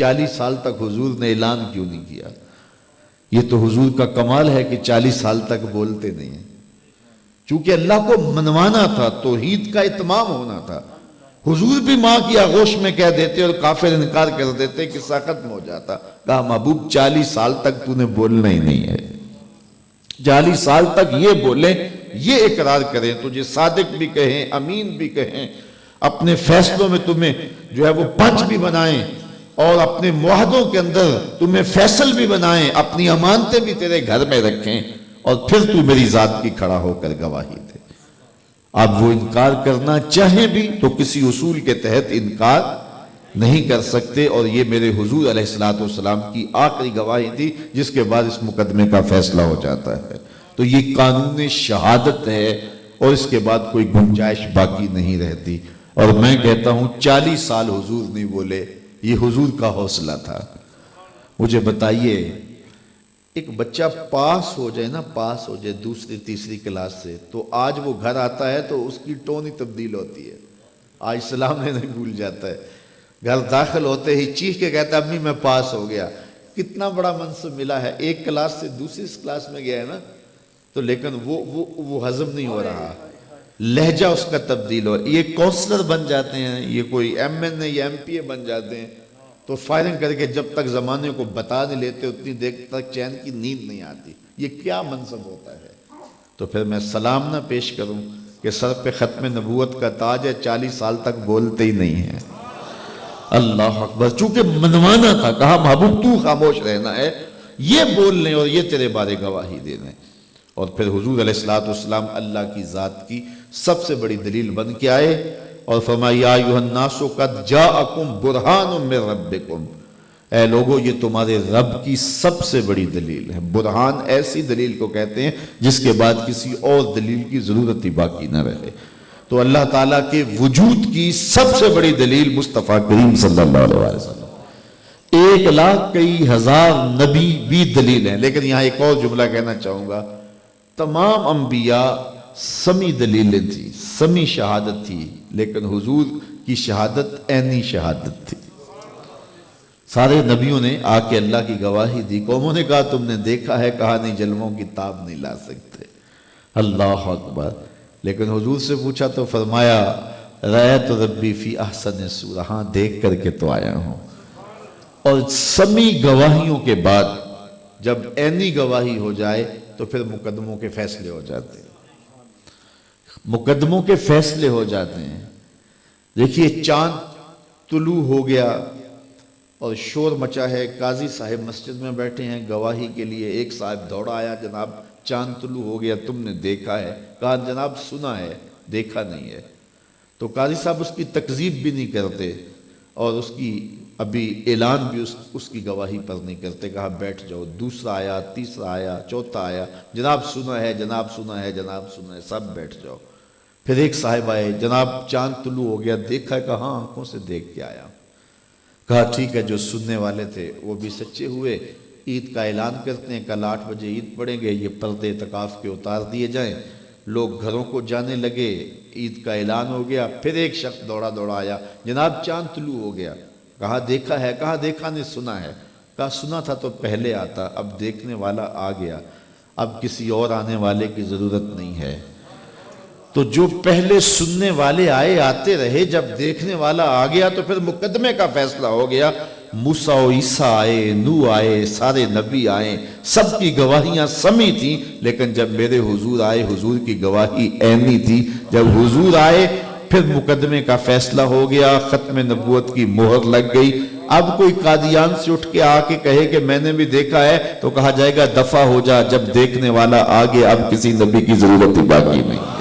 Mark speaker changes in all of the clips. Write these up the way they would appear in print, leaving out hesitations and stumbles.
Speaker 1: 40 سال تک حضور نے اعلان کیوں نہیں کیا؟ یہ تو حضور کا کمال ہے کہ 40 سال تک بولتے نہیں ہیں، چونکہ اللہ کو منوانا تھا، توحید کا اتمام ہونا تھا۔ حضور بھی ماں کی آغوش میں کہہ دیتے اور کافر انکار کر دیتے، قصہ ختم ہو جاتا۔ کہا محبوب 40 سال تک تو نے بولنا ہی نہیں ہے، 40 سال تک یہ بولیں، یہ اقرار کریں، تجھے صادق بھی کہیں، امین بھی کہیں، اپنے فیصلوں میں تمہیں جو ہے وہ پنچ بھی بنائیں، اور اپنے معاہدوں کے اندر تمہیں فیصل بھی بنائیں، اپنی امانتیں بھی تیرے گھر میں رکھیں، اور پھر تو میری ذات کی کھڑا ہو کر گواہی دے۔ اب وہ انکار کرنا چاہیں بھی تو کسی اصول کے تحت انکار نہیں کر سکتے، اور یہ میرے حضور علیہ السلام کی آخری گواہی تھی، جس کے بعد اس مقدمے کا فیصلہ ہو جاتا ہے۔ تو یہ قانون شہادت ہے، اور اس کے بعد کوئی گنجائش باقی نہیں رہتی۔ اور میں کہتا ہوں 40 سال حضور نہیں بولے، یہ حضور کا حوصلہ تھا۔ مجھے بتائیے، ایک بچہ پاس ہو جائے نا، پاس ہو جائے دوسری تیسری کلاس سے، تو آج وہ گھر آتا ہے تو اس کی ٹون ہی تبدیل ہوتی ہے، آج سلام لینا بھول جاتا ہے، گھر داخل ہوتے ہی چیخ کے کہتا ہے امی میں پاس ہو گیا۔ کتنا بڑا منصب ملا ہے، ایک کلاس سے دوسری کلاس میں گیا ہے نا، تو لیکن وہ ہضم نہیں ہو رہا، لہجہ اس کا تبدیل ہو۔ یہ کونسلر بن جاتے ہیں، یہ کوئی ایم این اے یا ایم پی اے بن جاتے ہیں، تو فائرنگ کر کے جب تک زمانے کو بتا نہیں لیتے اتنی دیر تک چین کی نیند نہیں آتی۔ یہ کیا منصب ہوتا ہے؟ تو پھر میں سلام نہ پیش کروں کہ سر پہ ختم نبوت کا تاج ہے، 40 سال تک بولتے ہی نہیں ہیں۔ اللہ اکبر، چونکہ منوانا تھا، کہا محبوب تو خاموش رہنا ہے، یہ بول لیں اور یہ تیرے بارے گواہی دے دیں۔ اور پھر حضور علیہ السلام اللہ کی ذات کی سب سے بڑی دلیل بن کے آئے اور فرمایا یا ایھا الناس قد جاءکم برہان من ربکم، اے لوگو یہ تمہارے رب کی سب سے بڑی دلیل ہے۔ برہان ایسی دلیل کو کہتے ہیں جس کے بعد کسی اور دلیل کی ضرورت ہی باقی نہ رہے۔ تو اللہ تعالیٰ کے وجود کی سب سے بڑی دلیل مصطفیٰ کریم صلی اللہ علیہ وسلم۔ 1 لاکھ کئی ہزار نبی بھی دلیل ہیں، لیکن یہاں ایک اور جملہ کہنا چاہوں گا، تمام انبیاء سمی دلیلیں تھی، سمی شہادت تھی، لیکن حضور کی شہادت عینی شہادت تھی۔ سارے نبیوں نے آ کے اللہ کی گواہی دی، قوموں نے کہا تم نے دیکھا ہے، کہا نہیں جلووں کی تاب نہیں لا سکتے۔ اللہ اکبر، لیکن حضور سے پوچھا تو فرمایا رأیت ربی فی احسن صورہ، ہاں دیکھ کر کے تو آیا ہوں۔ اور سمی گواہیوں کے بعد جب عینی گواہی ہو جائے تو پھر مقدموں کے فیصلے ہو جاتے ہیں، مقدموں کے فیصلے ہو جاتے ہیں۔ دیکھیے چاند طلوع ہو گیا اور شور مچا ہے، قاضی صاحب مسجد میں بیٹھے ہیں گواہی کے لیے، ایک صاحب دوڑا آیا، جناب چاند طلوع ہو گیا، تم نے دیکھا ہے؟ کہا جناب سنا ہے، دیکھا نہیں ہے۔ تو قاضی صاحب اس کی تکذیب بھی نہیں کرتے اور اس کی ابھی اعلان بھی اس کی گواہی پر نہیں کرتے، کہا بیٹھ جاؤ۔ دوسرا آیا، تیسرا آیا، چوتھا آیا، جناب سنا ہے، جناب سنا ہے، جناب سنا ہے، سب بیٹھ جاؤ۔ پھر ایک صاحب آئے، جناب چاند طلوع ہو گیا، دیکھا ہے؟ کہا آنکھوں سے دیکھ کے آیا۔ کہا ٹھیک ہے، جو سننے والے تھے وہ بھی سچے ہوئے، عید کا اعلان کرتے ہیں، کل 8 بجے عید پڑھیں گے، یہ پردے اعتکاف کے اتار دیے جائیں۔ لوگ گھروں کو جانے لگے، عید کا اعلان ہو گیا۔ پھر ایک شخص دوڑا آیا، جناب چاند طلوع ہو گیا۔ کہا دیکھا ہے؟ کہا دیکھا نہیں، سنا ہے۔ کہا سنا تھا تو پہلے آتا، اب دیکھنے والا آ گیا، اب کسی اور آنے والے کی ضرورت نہیں ہے۔ تو جو پہلے سننے والے آئے آتے رہے، جب دیکھنے والا آ گیا تو پھر مقدمے کا فیصلہ ہو گیا۔ موسیٰ و عیسیٰ آئے، نوح آئے، سارے نبی آئے، سب کی گواہیاں سمی تھیں، لیکن جب میرے حضور آئے، حضور کی گواہی عینی تھی۔ جب حضور آئے پھر مقدمے کا فیصلہ ہو گیا، ختم نبوت کی مہر لگ گئی۔ اب کوئی قادیان سے اٹھ کے آ کے کہے کہ میں نے بھی دیکھا ہے تو کہا جائے گا دفع ہو جا، جب دیکھنے والا آ گیا اب کسی نبی کی ضرورت ہی باقی نہیں ہے۔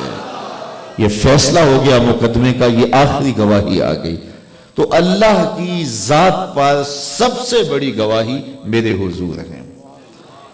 Speaker 1: یہ فیصلہ ہو گیا مقدمے کا، یہ آخری گواہی آ گئی۔ تو اللہ کی ذات پر سب سے بڑی گواہی میرے حضور ہیں۔